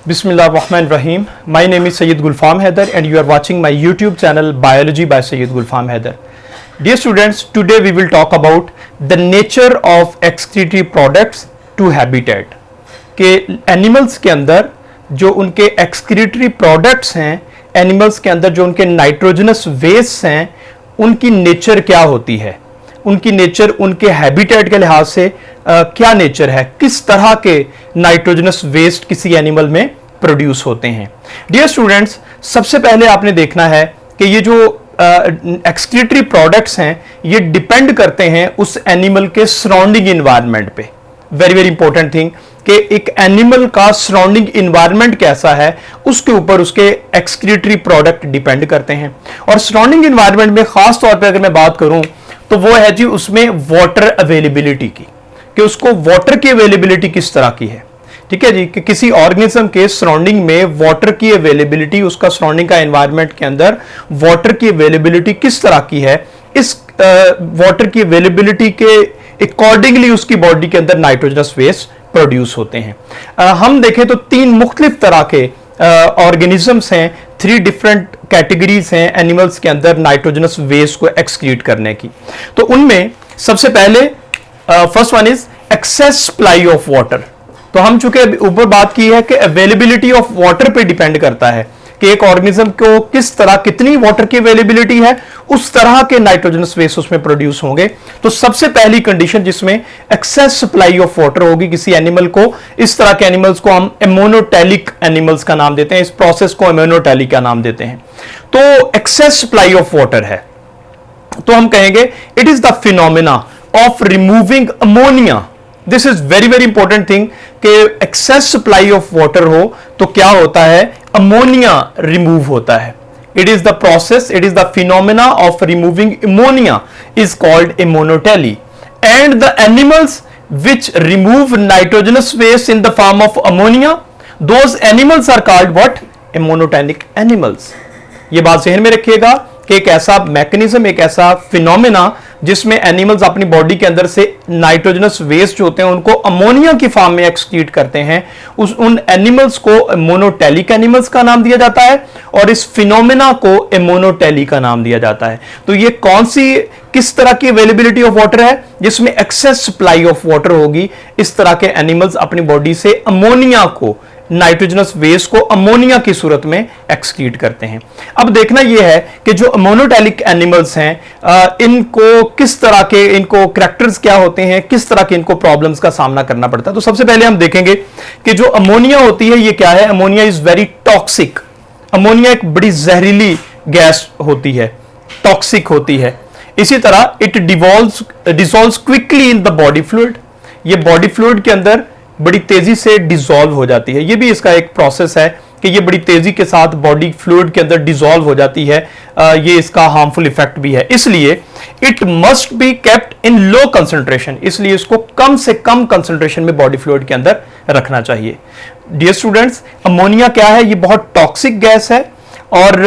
Bismillahirrahmanirrahim. My name is Syed Gulfam Haider and you are watching my YouTube channel Biology by Syed Gulfam Haider. Dear students, today we will talk about the nature of excretory products to habitat. कि animals के अंदर जो उनके excretory products हैं, animals के अंदर जो उनके नाइट्रोजनस वेस्ट हैं, उनकी नेचर क्या होती है, उनकी नेचर उनके हैबिटेट के लिहाज से क्या नेचर है, किस तरह के नाइट्रोजनस वेस्ट किसी एनिमल में प्रोड्यूस होते हैं। डियर स्टूडेंट्स, सबसे पहले आपने देखना है कि ये जो एक्सक्रीटरी प्रोडक्ट्स हैं ये डिपेंड करते हैं उस एनिमल के सराउंडिंग इन्वायरमेंट पे। वेरी वेरी इंपॉर्टेंट थिंग कि एक एनिमल का सराउंडिंग इन्वायरमेंट कैसा है उसके ऊपर उसके एक्सक्रीटरी प्रोडक्ट डिपेंड करते हैं। और सराउंडिंग इन्वायरमेंट में खास तौर पे अगर मैं बात करूं तो वो है जी उसमें वाटर अवेलेबिलिटी की, कि उसको वाटर की अवेलेबिलिटी किस तरह की है। ठीक है जी, कि किसी ऑर्गेनिज्म के सराउंडिंग में वाटर की अवेलेबिलिटी, उसका सराउंडिंग का एनवायरनमेंट के अंदर वाटर की अवेलेबिलिटी किस तरह की है, इस वाटर की अवेलेबिलिटी के अकॉर्डिंगली उसकी बॉडी के अंदर नाइट्रोजनस वेस्ट प्रोड्यूस होते हैं। हम देखें तो तीन मुख्तलिफ तरह के ऑर्गेनिजम्स हैं, थ्री डिफरेंट कैटेगरीज हैं एनिमल्स के अंदर नाइट्रोजनस वेस्ट को एक्सक्रीट करने की। तो उनमें सबसे पहले first one is access supply of water. तो हम चूंकि ऊपर बात की है कि अवेलेबिलिटी ऑफ वाटर पे डिपेंड करता है कि एक ऑर्गेनिज्म को किस तरह, कितनी वाटर की अवेलेबिलिटी है, उस तरह के नाइट्रोजनस वेस्ट उसमें प्रोड्यूस होंगे। तो सबसे पहली कंडीशन जिसमें एक्सेस सप्लाई ऑफ वाटर होगी किसी एनिमल को, इस तरह के एनिमल्स को हम एमोनोटेलिक एनिमल्स का नाम देते हैं, इस प्रोसेस को एमोनोटेलिक का नाम देते हैं। तो एक्सेस सप्लाई ऑफ वाटर है तो हम कहेंगे it is the phenomena of removing ammonia. This is very very important thing कि एक्सेस सप्लाई ऑफ वाटर हो तो क्या होता है, अमोनिया रिमूव होता है। It is the process, it is the phenomena of removing ammonia is called ammonotely. And the animals which remove nitrogenous waste in the form of ammonia, those animals are called what, ammonotelic animals. ये बात जहन में रखिएगा कि एक ऐसा mechanism, एक ऐसा फिनोमिना जिसमें एनिमल्स अपनी बॉडी के अंदर से नाइट्रोजनस वेस्ट जो होते हैं उनको अमोनिया की फॉर्म में एक्सक्रीट करते हैं, उन एनिमल्स को मोनोटेलिक एनिमल्स का नाम दिया जाता है और इस फिनोमिना को एमोनोटेली का नाम दिया जाता है। तो ये कौन सी, किस तरह की अवेलेबिलिटी ऑफ वाटर है, जिसमें एक्सेस सप्लाई ऑफ वाटर होगी, इस तरह के एनिमल्स अपनी बॉडी से अमोनिया को, नाइट्रोजनस वेस्ट को अमोनिया की सूरत में एक्सक्रीट करते हैं। अब देखना यह है कि जो अमोनोटेलिक एनिमल्स हैं इनको किस तरह के, इनको करैक्टर्स क्या होते हैं, किस तरह के इनको प्रॉब्लम्स का सामना करना पड़ता है। तो सबसे पहले हम देखेंगे कि जो अमोनिया होती है ये क्या है। Ammonia is very toxic. Ammonia एक बड़ी जहरीली गैस होती है, टॉक्सिक होती है। इसी तरह it dissolves quickly in the body fluid. ये बॉडी फ्लूइड के अंदर बड़ी तेजी से डिसॉल्व हो जाती है। ये भी इसका एक प्रोसेस है कि ये बड़ी तेजी के साथ बॉडी फ्लूइड के अंदर डिसॉल्व हो जाती है। ये इसका हार्मफुल इफेक्ट भी है। इसलिए it must be kept in low concentration, इसलिए इसको कम से कम कंसंट्रेशन में बॉडी फ्लूइड के अंदर रखना चाहिए। डियर स्टूडेंट्स, अमोनिया क्या है, ये बहुत टॉक्सिक गैस है और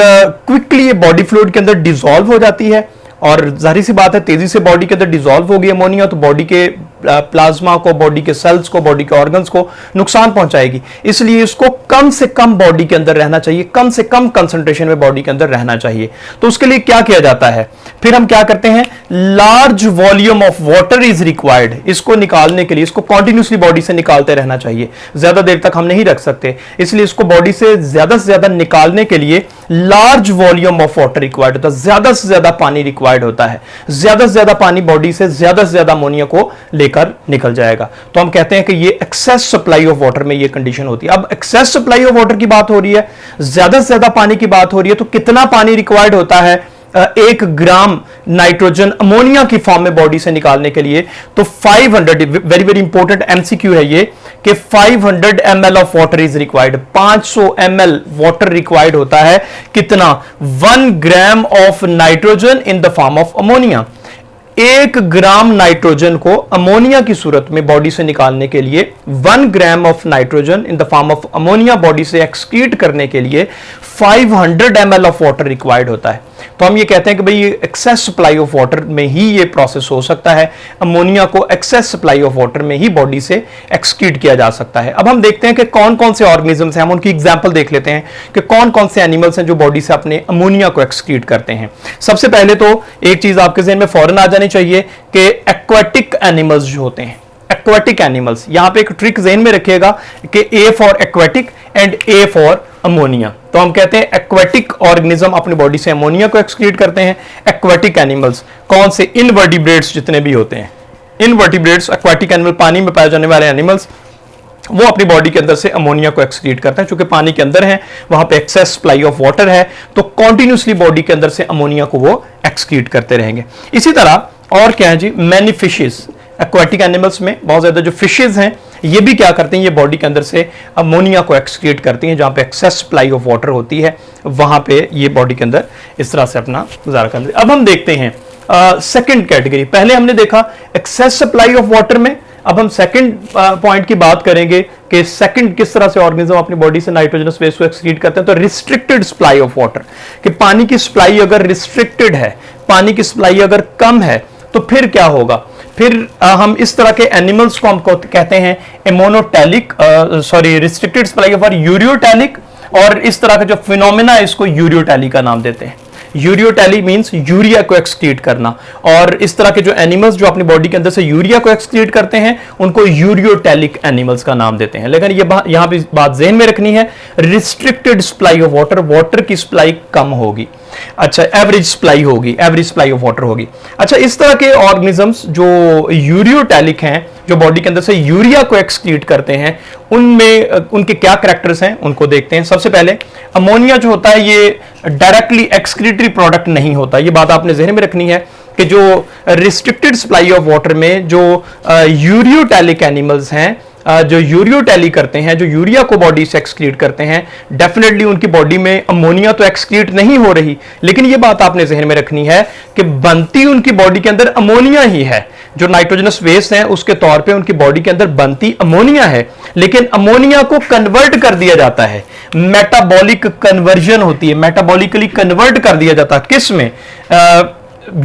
क्विकली ये बॉडी फ्लूइड के अंदर डिसॉल्व हो जाती है। और जाहिर सी बात है, तेजी से बॉडी के अंदर डिसॉल्व होगी अमोनिया तो बॉडी के प्लाज्मा को, बॉडी के सेल्स को, बॉडी के ऑर्गन्स को नुकसान पहुंचाएगी। इसलिए इसको कम से कम बॉडी के अंदर रहना चाहिए, कम से कम कंसंट्रेशन में बॉडी के अंदर रहना चाहिए। तो उसके लिए क्या किया जाता है, फिर हम क्या करते हैं, large volume of water is required. इसको निकालने के लिए इसको कंटिन्यूसली बॉडी से निकालते रहना चाहिए, ज्यादा देर तक हम नहीं रख सकते। इसलिए इसको बॉडी से ज्यादा निकालने के लिए large volume of water required होता है, ज्यादा से ज्यादा पानी रिक्वायर्ड होता है। ज्यादा से ज्यादा पानी बॉडी से ज्यादा अमोनिया को लेकर निकल जाएगा। तो हम कहते हैं कि ये एक्सेस सप्लाई ऑफ वाटर में ये कंडीशन होती है। अब एक्सेस सप्लाई ऑफ वाटर की बात हो रही है, ज्यादा से ज्यादा पानी की बात हो रही है, तो कितना पानी रिक्वायर्ड होता है 1 ग्राम नाइट्रोजन अमोनिया की फॉर्म में बॉडी से निकालने के लिए। तो 500, वेरी वेरी इंपॉर्टेंट एमसीक्यू है ये, कि 500 ml of water is required. 500 ml water required होता है। कितना, 1 gram of nitrogen in the form of ammonia. 1 gram nitrogen को अमोनिया की सूरत में बॉडी से निकालने के लिए, 1 gram of nitrogen in the form of ammonia body से एक्सक्रीट करने के लिए 500 ml ऑफ वाटर रिक्वायर्ड होता है। तो हम ये कहते हैं कि भाई एक्सेस सप्लाई ऑफ वाटर में ही ये प्रोसेस हो सकता है, अमोनिया को एक्सेस सप्लाई ऑफ वाटर में ही बॉडी से एक्सक्रीट किया जा सकता है। अब हम देखते हैं कि कौन कौन से ऑर्गेनिजम्स हैं, हम उनकी एग्जांपल देख लेते हैं कि कौन कौन से एनिमल्स हैं जो बॉडी से अपने अमोनिया को एक्सक्रीट करते हैं। सबसे पहले तो एक चीज आपके ज़हन में फौरन आ जानी चाहिए कि एक्वाटिक एनिमल्स जो होते हैं, एक्वाटिक एनिमल्स, यहां पे एक ट्रिक ज़हन में रखिएगा कि A for aquatic and A for ammonia. तो हम कहते हैं एक्वाटिक ऑर्गेनिज्म अपनी बॉडी से अमोनिया को एक्सक्रीट करते हैं। एक्वाटिक एनिमल्स कौन से? इनवर्टिब्रेट्स जितने भी होते हैं, इनवर्टिब्रेट्स एक्वाटिक एनिमल, पानी में पाए जाने वाले एनिमल्स, वो अपनी बॉडी के अंदर से अमोनिया को एक्सक्रीट करते हैं। चूंकि पानी के अंदर है, वहां पे एक्सेस सप्लाई ऑफ वाटर है, तो कॉन्टिन्यूसली बॉडी के अंदर से अमोनिया को वो एक्सक्रीट करते रहेंगे। इसी तरह और क्या है जी, मैनी फिशेस, एक्वाटिक एनिमल्स में बहुत ज्यादा जो फिशेज हैं ये भी क्या करते हैं, ये बॉडी के अंदर से अमोनिया को एक्सक्रीट करती हैं। जहां पे एक्सेस सप्लाई ऑफ वाटर होती है वहां पे ये बॉडी के अंदर इस तरह से अपना गुजारा करते हैं। अब हम देखते हैं सेकंड कैटेगरी। पहले हमने देखा एक्सेस सप्लाई ऑफ वाटर में, अब हम सेकंड पॉइंट की बात करेंगे कि सेकंड किस तरह से ऑर्गेनिज्म अपनी बॉडी से नाइट्रोजनस वेस्ट को एक्सक्रीट करते हैं। तो रिस्ट्रिक्टेड सप्लाई ऑफ वाटर, कि पानी की सप्लाई अगर रिस्ट्रिक्टेड है, पानी की सप्लाई अगर कम है, तो फिर क्या होगा? फिर हम इस तरह के एनिमल्स को हम कहते हैं एमोनोटेलिक, रिस्ट्रिक्टेड सप्लाई ऑफ यूरियोटेलिक, और इस तरह का जो फिनोमेना है इसको यूरियोटेलिक का नाम देते हैं। यूरियोटेली मींस यूरिया को एक्सक्रीट करना, और इस तरह के जो एनिमल्स जो अपनी बॉडी के अंदर से यूरिया को एक्सक्रीट करते हैं उनको यूरियोटेलिक एनिमल्स का नाम देते हैं। लेकिन ये यहां पे बात ज़हन में रखनी है, restricted supply of water, water की सप्लाई कम होगी, अच्छा एवरेज सप्लाई होगी, एवरेज सप्लाई ऑफ वाटर होगी। अच्छा, इस तरह के ऑर्गेनिजम्स जो यूरियोटेलिक हैं, जो बॉडी के अंदर से यूरिया को एक्सक्रीट करते हैं, उनमें उनके क्या कैरेक्टर्स हैं उनको देखते हैं। सबसे पहले अमोनिया जो होता है ये डायरेक्टली एक्सक्रीटरी प्रोडक्ट नहीं होता, ये बात आपने ज़हन में रखनी है कि जो रिस्ट्रिक्टेड सप्लाई ऑफ वाटर में जो यूरियोटेलिक एनिमल्स हैं, जो यूरियोटेली करते हैं, जो यूरिया को बॉडी से एक्सक्रीट करते हैं, डेफिनेटली उनकी बॉडी में अमोनिया तो एक्सक्रीट नहीं हो रही, लेकिन यह बात आपने ज़हन में रखनी है कि बनती उनकी बॉडी के अंदर अमोनिया ही है। जो नाइट्रोजनस वेस्ट है उसके तौर पे उनकी बॉडी के अंदर बनती अमोनिया है, लेकिन अमोनिया को कन्वर्ट कर दिया जाता है, मेटाबॉलिक कन्वर्जन होती है, मेटाबॉलिकली कन्वर्ट कर दिया जाता है किस में?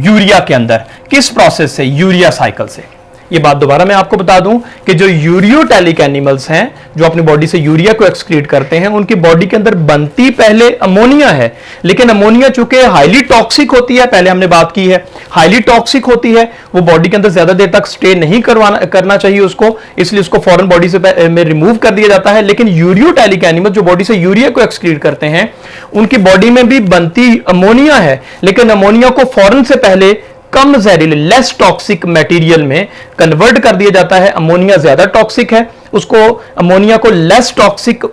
यूरिया के अंदर। किस प्रोसेस से? यूरिया साइकिल से। ये बात दोबारा मैं आपको बता दूं कि जो यूरियोटेलिक एनिमल्स हैं जो अपनी बॉडी से यूरिया को एक्सक्रीट करते हैं, उनकी बॉडी के अंदर बनती पहले अमोनिया है, लेकिन अमोनिया चूंकि हाईली टॉक्सिक होती है, पहले हमने बात की है, हाईली टॉक्सिक होती है, वो बॉडी के अंदर ज्यादा देर तक स्टे नहीं करना चाहिए उसको, इसलिए उसको फौरन बॉडी से में रिमूव कर दिया जाता है। लेकिन यूरियोटेलिक एनिमल जो बॉडी से यूरिया को एक्सक्रीट करते हैं, उनकी बॉडी में भी बनती अमोनिया है, लेकिन अमोनिया को फौरन से पहले कम जहरीले, लेस टॉक्सिक मटेरियल में कन्वर्ट कर दिया जाता है। अमोनिया ज्यादा टॉक्सिक है, उसको अमोनिया को लेस टॉक्सिक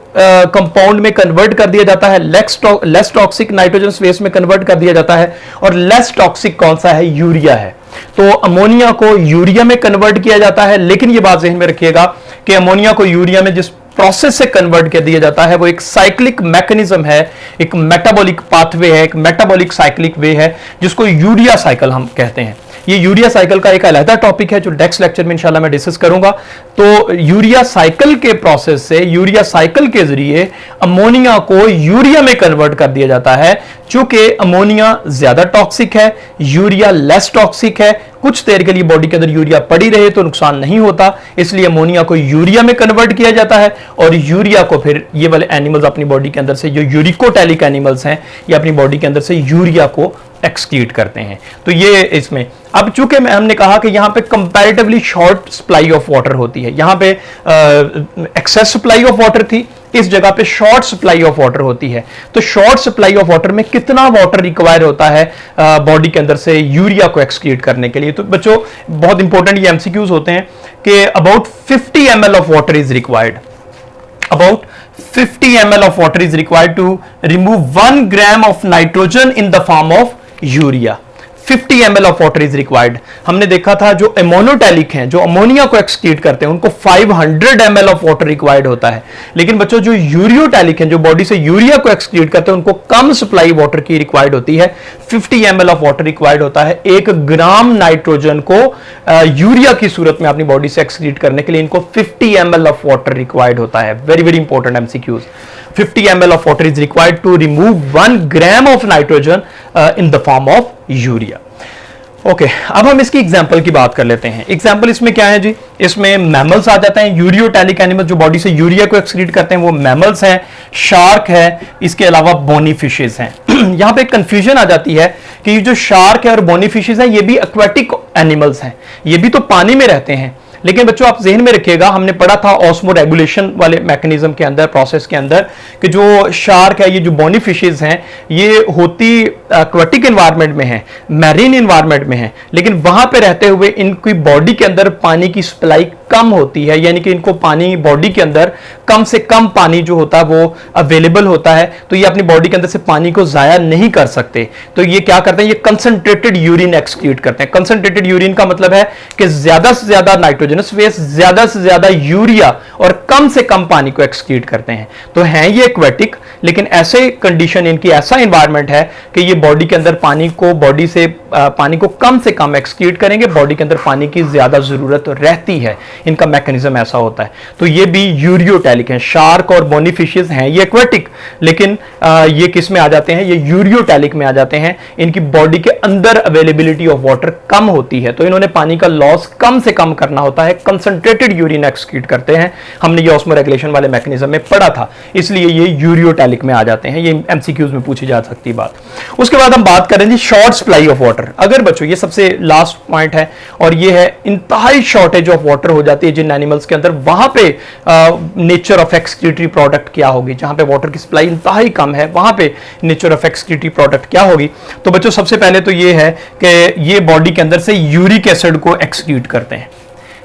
कंपाउंड में कन्वर्ट कर दिया जाता है, लेस टॉक्सिक नाइट्रोजन वेस्ट में कन्वर्ट कर दिया जाता है, और लेस टॉक्सिक कौन सा है? यूरिया है। तो अमोनिया को यूरिया में कन्वर्ट किया जाता है, लेकिन यह बात ज़हन में रखिएगा कि अमोनिया को यूरिया में जिस प्रोसेस से कन्वर्ट कर दिया जाता है वो एक साइक्लिक मैकेनिज्म है, एक मेटाबॉलिक पाथवे है, एक मेटाबॉलिक साइक्लिक वे है, जिसको यूरिया साइकिल हम कहते हैं। ये यूरिया साइकिल का एक अलग टॉपिक है जो नेक्स्ट लेक्चर में इंशाल्लाह मैं डिस्कस करूंगा। तो यूरिया साइकिल के प्रोसेस से, यूरिया साइकिल के जरिए अमोनिया को यूरिया में कन्वर्ट कर दिया जाता है। चूंकि अमोनिया ज्यादा टॉक्सिक है, यूरिया लेस टॉक्सिक है, कुछ देर के लिए बॉडी के अंदर यूरिया पड़ी रहे तो नुकसान नहीं होता, इसलिए अमोनिया को यूरिया में कन्वर्ट किया जाता है, और यूरिया को फिर ये वाले एनिमल्स अपनी बॉडी के अंदर से, जो यूरिकोटेलिक एनिमल्स हैं, ये अपनी बॉडी के अंदर से यूरिया को एक्सक्रीट करते हैं। तो ये इसमें अब चूंकि हमने कहा कि यहां पे comparatively short supply of water होती है, यहां पे एक्सेस सप्लाई ऑफ वाटर थी, इस जगह पे शॉर्ट सप्लाई ऑफ वाटर होती है। तो शॉर्ट सप्लाई ऑफ वाटर में कितना वाटर रिक्वायर होता है बॉडी के अंदर से यूरिया को एक्सक्रीट करने के लिए? तो बच्चों बहुत इंपॉर्टेंट ये एमसीक्यूज होते हैं कि about 50 ml of water is required, about 50 ml of water is required to remove 1 gram of nitrogen in the form of urea. 50 ml of water is required. हमने देखा था जो एमोनोटेलिक हैं, जो अमोनिया को एक्सक्रीट करते हैं, उनको 500 ml of water required होता है। लेकिन बच्चों जो यूरियोटेलिक हैं, जो बॉडी से यूरिया को एक्सक्रीट करते हैं, उनको कम सप्लाई वाटर की रिक्वायर्ड होती है, 50 ml of water रिक्वायर्ड होता है। 1 ग्राम नाइट्रोजन को यूरिया की सूरत में अपनी बॉडी से एक्सक्रीट करने के लिए इनको 50 ml of water रिक्वायर्ड होता है। Very very important MCQs. 50 ml of water is required to remove 1 gram of nitrogen in the form of urea. Okay, अब हम इसकी एग्जांपल की बात कर लेते हैं। एग्जांपल इसमें क्या है जी, इसमें मैमल्स आ जाते हैं, यूरियोटैलिक एनिमल जो बॉडी से यूरिया को एक्सक्रीट करते हैं वो मैमल्स हैं, शार्क है, इसके अलावा बोनी फिशेस हैं। यहाँ पे कंफ्यूजन आ जाती है कि ये जो शार्क है और बोनी फिशेस हैं ये भी एक्वेटिक एनिमल्स हैं, ये भी तो पानी में रहते हैं। लेकिन बच्चों आप ज़हन में रखिएगा, हमने पढ़ा था ऑस्मो रेगुलेशन वाले मैकेनिज्म के अंदर, प्रोसेस के अंदर, कि जो शार्क है, ये जो बोनी फिशेज हैं, ये होती एक्वेटिक एनवायरनमेंट में है, मैरीन एनवायरनमेंट में है, लेकिन वहां पे रहते हुए इनकी बॉडी के अंदर पानी की सप्लाई कम होती है, यानी कि इनको पानी बॉडी के अंदर कम से कम पानी जो होता है वो अवेलेबल होता है, तो ये अपनी बॉडी के अंदर से पानी को जाया नहीं कर सकते। तो ये क्या करते हैं, ये कंसंट्रेटेड यूरिन एक्सक्रीट करते हैं। कंसंट्रेटेड यूरिन का मतलब है कि ज्यादा से ज्यादा नाइट्रोजनस वेस्ट, ज्यादा से ज्यादा यूरिया और कम से कम पानी को एक्सक्रीट करते हैं। तो हैं ये एक्वेटिक, लेकिन ऐसे कंडीशन, इनकी ऐसा एनवायरनमेंट है कि ये बॉडी के अंदर पानी को, बॉडी से पानी को कम से कम एक्सक्रीट करेंगे, बॉडी के अंदर पानी की ज्यादा जरूरत रहती है, इनका मैकेनिज्म ऐसा होता है। तो ये भी यूरियोटैलिक हैं। शार्क और बोनी फिशेस हैं ये एक्वेटिक, लेकिन ये किस में आ जाते हैं, ये यूरियोटैलिक में आ जाते हैं। इनकी बॉडी के अंदर अवेलेबिलिटी ऑफ वाटर कम होती है, तो इन्होंने पानी का लॉस कम से कम करना होता है, कंसंट्रेटेड यूरिन एक्सक्रीट करते हैं। हमने ये ऑस्मो रेगुलेशन वाले मैकेनिज्म में पढ़ा था, इसलिए ये यूरियोटैलिक में आ जाते हैं। ये एमसीक्यूज में पूछी जा सकती बात। उसके बाद हम बात करेंगे शॉर्ट सप्लाई ऑफ वाटर। अगर बच्चों ये सबसे लास्ट पॉइंट है, और ये है इंतहाई शॉर्टेज ऑफ वाटर हो जाती है जिन एनिमल्स के अंदर, वहां पे नेचर ऑफ एक्सक्रीटरी प्रोडक्ट क्या होगी। जहां पे वाटर की सप्लाई इंतहाई कम है, वहां पे नेचर ऑफ एक्सक्रीटरी प्रोडक्ट क्या होगी। तो बच्चों सबसे पहले तो ये है कि ये बॉडी के अंदर से यूरिक एसिड को एक्सक्रीट करते हैं।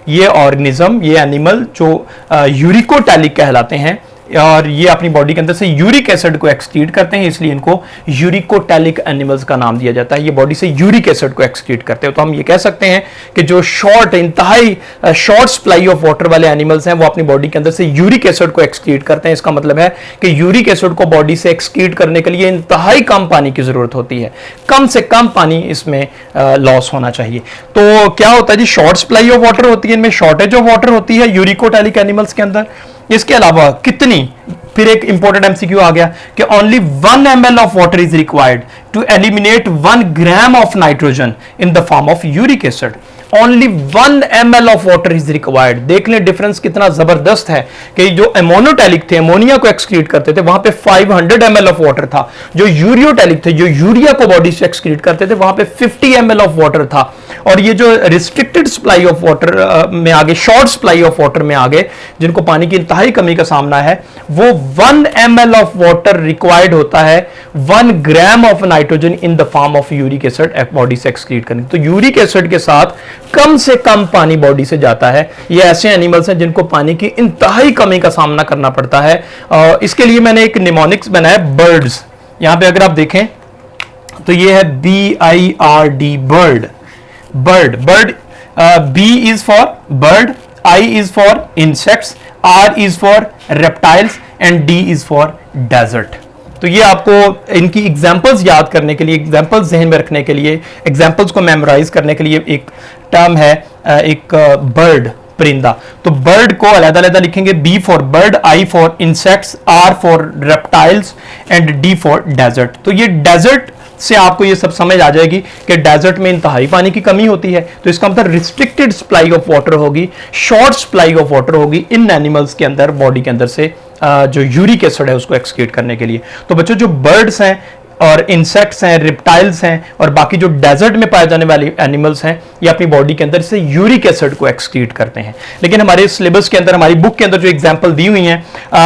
ये ऑर्गेनिज्म, ये एनिमल जो यूरिकोटैलिक कहलाते हैं, और ये अपनी बॉडी के अंदर से यूरिक एसिड को एक्सक्रीट करते हैं, इसलिए इनको यूरिकोटैलिक एनिमल्स का नाम दिया जाता है। ये बॉडी से यूरिक एसिड को एक्सक्रीट करते हैं। तो हम ये कह सकते हैं कि जो शॉर्ट, इंतहाई शॉर्ट सप्लाई ऑफ वाटर वाले एनिमल्स हैं, वो अपनी बॉडी के अंदर से यूरिक एसिड को एक्सक्रीट करते हैं। इसका मतलब है कि यूरिक एसिड को बॉडी से एक्सक्रीट करने के लिए इंतहाई कम पानी की जरूरत होती है, कम से कम पानी इसमें लॉस होना चाहिए। तो क्या होता है जी, शॉर्ट सप्लाई ऑफ वाटर होती है, इनमें शॉर्टेज ऑफ वाटर होती है यूरिकोटैलिक एनिमल्स के अंदर। इसके अलावा कितनी, फिर एक इंपॉर्टेंट एमसीक्यू आ गया कि only 1 ml of water is required to eliminate 1 gram of nitrogen in the form of uric acid. Only 1 ml of water is required. देख लें डिफरेंस कितना जबरदस्त है कि जो एमोनोटेलिक थे, अमोनिया को एक्सक्रीट करते थे, वहां पे 500 ml ऑफ वाटर था। जो यूरियोटेलिक थे, जो यूरिया को बॉडी से एक्सक्रीट करते थे, वहां पे 50 ml ऑफ वाटर था। और ये जो रिस्ट्रिक्टेड सप्लाई ऑफ वाटर में आगे, शॉर्ट सप्लाई ऑफ वाटर में आगे, जिनको पानी की इंतहाई कमी का सामना है, वो 1 ml ऑफ वाटर रिक्वायर्ड होता है 1 gram of nitrogen in the form of uric acid body से एक्सक्रीट करने। तो यूरिक एसिड के साथ कम से कम पानी बॉडी से जाता है। ये ऐसे एनिमल्स हैं जिनको पानी की इंतहाई कमी का सामना करना पड़ता है। इसके लिए मैंने एक निमोनिक्स बनाया, बर्ड्स। यहां पे अगर आप देखें तो ये है BIRD, bird. Bird, B is for bird, I is for insects, R is for reptiles and D is for desert. तो ये आपको इनकी एग्जांपल्स याद करने के लिए, एग्जांपल्स ज़हन में रखने के लिए, एग्जांपल्स को मेमोराइज करने के लिए एक टर्म है, एक बर्ड, परिंदा। तो बर्ड को अलग-अलग लिखेंगे, B for bird, I for insects, R for reptiles and D for desert. तो ये डेजर्ट से आपको ये सब समझ आ जाएगी कि डेजर्ट में इंतहाई पानी की कमी होती है। तो इसका मतलब रिस्ट्रिक्टेड सप्लाई ऑफ वाटर होगी, शॉर्ट सप्लाई ऑफ वाटर होगी इन एनिमल्स के अंदर, बॉडी के अंदर से जो यूरिक एसिड है उसको एक्सक्रीट करने के लिए। तो बच्चों जो बर्ड्स हैं और इंसेक्ट्स हैं, रिप्टाइल्स हैं और बाकी जो डेजर्ट में पाए जाने वाले एनिमल्स हैं, ये अपनी बॉडी के अंदर से यूरिक एसिड को एक्सक्रीट करते हैं। लेकिन हमारे सिलेबस के अंदर, हमारी बुक के अंदर जो एग्जांपल दी हुई हैं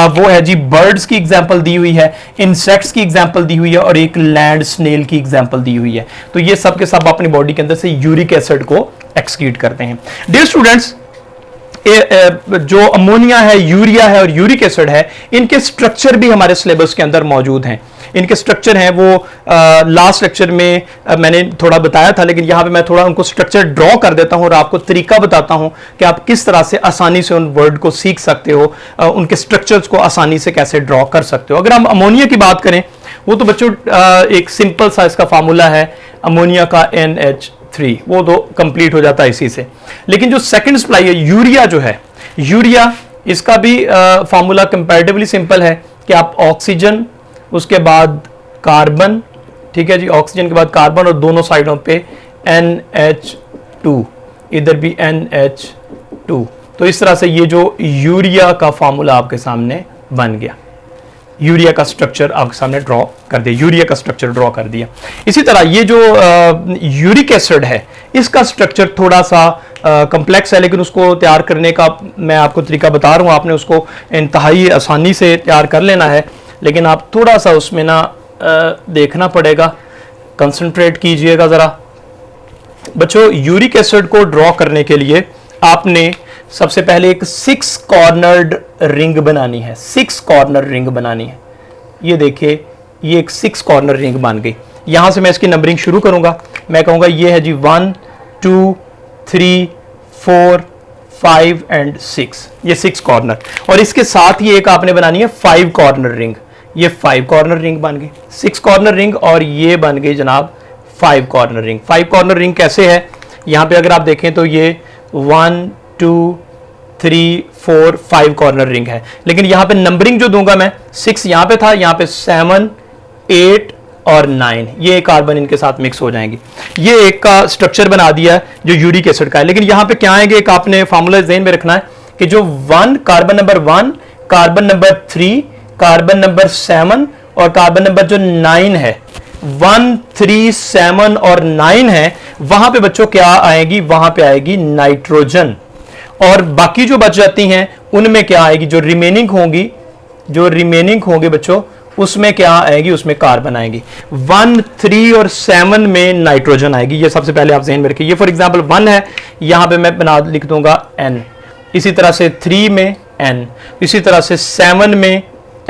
वो है जी, बर्ड्स की एग्जांपल दी हुई है, इंसेक्ट्स की एग्जांपल दी हुई है और एक लैंड स्नेल की एग्जांपल दी हुई है। तो ये सब के सब अपनी बॉडी के अंदर से यूरिक एसिड को एक्सक्रीट करते हैं। डियर स्टूडेंट्स, जो अमोनिया है, यूरिया है और यूरिक एसिड है, इनके स्ट्रक्चर भी हमारे सिलेबस के अंदर मौजूद हैं। इनके स्ट्रक्चर हैं वो लास्ट लेक्चर में मैंने थोड़ा बताया था, लेकिन यहाँ पे मैं थोड़ा उनको स्ट्रक्चर ड्रॉ कर देता हूँ और आपको तरीका बताता हूँ कि आप किस तरह से आसानी से उन वर्ड को सीख सकते हो, उनके स्ट्रक्चर्स को आसानी से कैसे ड्रॉ कर सकते हो। अगर हम अमोनिया की बात करें, वो तो बच्चों एक सिंपल सा इसका फार्मूला है, अमोनिया का NH3, वो तो कंप्लीट हो जाता है इसी से। लेकिन जो सेकंड सप्लाई है, यूरिया जो है, यूरिया, इसका भी फार्मूला कंपैरेटिवली सिंपल है कि आप ऑक्सीजन, उसके बाद कार्बन ठीक है जी, ऑक्सीजन के बाद कार्बन और दोनों साइडों पे NH2, इधर भी NH2। तो इस तरह से ये जो यूरिया का फार्मूला आपके सामने बन गया, यूरिया का स्ट्रक्चर आपके सामने ड्रॉ कर दिया, यूरिया का स्ट्रक्चर ड्रॉ कर दिया। इसी तरह ये जो यूरिक एसिड है, इसका स्ट्रक्चर थोड़ा सा कम्प्लेक्स है, लेकिन उसको तैयार करने का मैं आपको तरीका बता रहा हूँ, आपने उसको इंतहाई आसानी से तैयार कर लेना है, लेकिन आप थोड़ा सा उसमें ना देखना पड़ेगा, कंसंट्रेट कीजिएगा ज़रा। बच्चों, यूरिक एसिड को ड्रॉ करने के लिए आपने सबसे पहले एक 6 कॉर्नर्ड रिंग बनानी है, 6 कॉर्नर रिंग बनानी है। ये देखिए, ये एक 6 कॉर्नर रिंग बन गई। यहां से मैं इसकी नंबरिंग शुरू करूंगा, मैं कहूंगा ये है जी 1 2 3 4 5 एंड 6, ये 6 कॉर्नर। और इसके साथ ही एक आपने बनानी है 5 कॉर्नर रिंग, ये 5 कॉर्नर रिंग बन गई, 6 कॉर्नर रिंग, और ये बन गई जनाब 5 कॉर्नर रिंग। 5 कॉर्नर रिंग कैसे है, यहां पे अगर आप देखें तो ये 1 2 3 4 5 कॉर्नर रिंग है, लेकिन यहां पे नंबरिंग जो दूंगा मैं, 6 यहां पे था, यहां पे 7 8 और 9, ये कार्बन इनके साथ मिक्स हो जाएंगी। ये एक का स्ट्रक्चर बना दिया है जो यूरिक एसिड का है। लेकिन यहां पे क्या आएंगे, एक आपने फार्मूला ज़हन में रखना है कि जो 1 carbon number 1, carbon number 3, carbon number 7 और कार्बन नंबर जो 9 है, 1 3 7 और 9 है, वहां पे बच्चों क्या आएगी, वहां पे आएगी नाइट्रोजन। और बाकी जो बच जाती हैं उनमें क्या आएगी, जो रिमेनिंग होंगी बच्चों, उसमें क्या आएगी, उसमें कार्बन आएगी। 1 3 और 7 में नाइट्रोजन आएगी, ये सबसे पहले आप ज़हन में रखिए। ये फॉर एग्जांपल 1 है, यहां पे मैं बना लिख दूंगा N, इसी तरह से 3 में N, इसी तरह से 7 में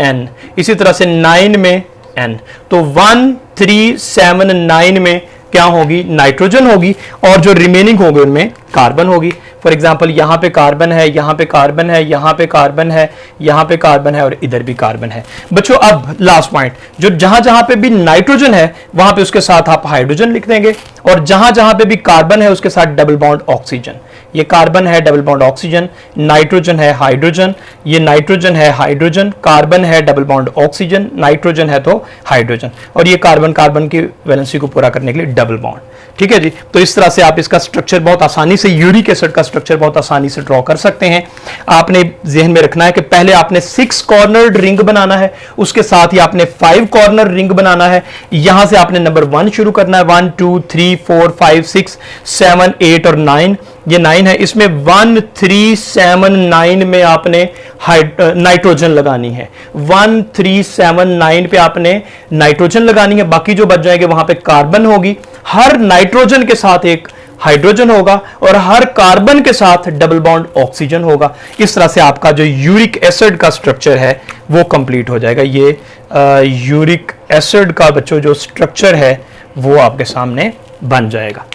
N, इसी तरह से 9 में N। तो 1 3 7 9 में क्या होगी, नाइट्रोजन होगी, और जो रिमेनिंग होंगे उनमें कार्बन होगी। फॉर एग्जांपल यहां पे कार्बन है, यहां पे कार्बन है, यहां पे कार्बन है, यहां पे कार्बन है और इधर भी कार्बन है। बच्चों, अब लास्ट पॉइंट, जो जहां जहां पे भी नाइट्रोजन है वहां पे उसके साथ आप हाइड्रोजन लिख देंगे, और जहां जहां पे भी कार्बन है उसके साथ डबल बॉन्ड ऑक्सीजन। ये कार्बन है, डबल बॉन्ड ऑक्सीजन, नाइट्रोजन है, हाइड्रोजन, ये नाइट्रोजन है, हाइड्रोजन, कार्बन है, डबल बॉन्ड ऑक्सीजन, नाइट्रोजन है तो हाइड्रोजन, और ये कार्बन कार्बन की वैलेंसी को पूरा करने के लिए डबल बॉन्ड। ठीक है जी, तो इस तरह से आप इसका स्ट्रक्चर बहुत आसानी से, यूरिक एसिड का स्ट्रक्चर बहुत आसानी से ड्रॉ कर सकते हैं। आपने ज़हन में रखना है कि पहले आपने 6 कॉर्नर्ड रिंग बनाना है, उसके साथ ही आपने 5 कॉर्नर रिंग बनाना है। यहां से आपने नंबर 1 शुरू करना है, 1 2 3 4 5 6 7 8 और 9, ये 9 है। इसमें 1 3 7 9 में आपने नाइट्रोजन लगानी है, 1 3 7 9 पे आपने नाइट्रोजन लगानी है, बाकी जो बच जाएंगे वहां पे कार्बन होगी, हर नाइट्रोजन के साथ एक हाइड्रोजन होगा और हर कार्बन के साथ डबल बॉन्ड ऑक्सीजन होगा। इस तरह से आपका जो यूरिक एसिड का स्ट्रक्चर है वो कंप्लीट हो जाएगा। ये यूरिक एसिड का बच्चों जो स्ट्रक्चर है वो आपके सामने बन जाएगा।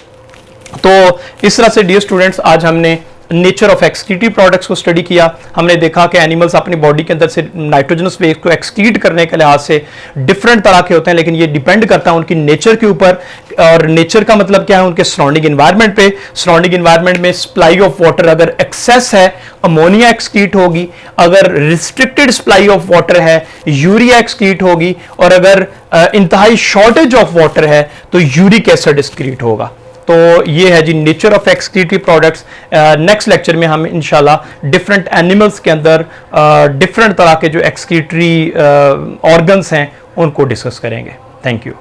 तो इस तरह से डियर स्टूडेंट्स, आज हमने नेचर ऑफ एक्सक्रीटरी प्रोडक्ट्स को स्टडी किया। हमने देखा कि एनिमल्स अपनी बॉडी के अंदर से नाइट्रोजनस वेस्ट को एक्सक्रीट करने के लिहाज से डिफरेंट तरह के होते हैं, लेकिन ये डिपेंड करता है उनकी नेचर के ऊपर। और नेचर का मतलब क्या है, उनके सराउंडिंग इन्वायरमेंट पे। सराउंडिंग इन्वायरमेंट में सप्लाई ऑफ वाटर अगर एक्सेस है, अमोनिया एक्सक्रीट होगी, अगर रिस्ट्रिक्टेड सप्लाई ऑफ वाटर है, यूरिया एक्सक्रीट होगी, और अगर इंतहाई शॉर्टेज ऑफ वाटर है तो यूरिक एसिड एक्सक्रीट होगा। तो ये है जी nature of excretory products. Next lecture में हम इंशाल्लाह डिफरेंट एनिमल्स के अंदर डिफरेंट तरह के जो एक्सक्रीटरी ऑर्गन्स हैं उनको डिस्कस करेंगे। Thank you.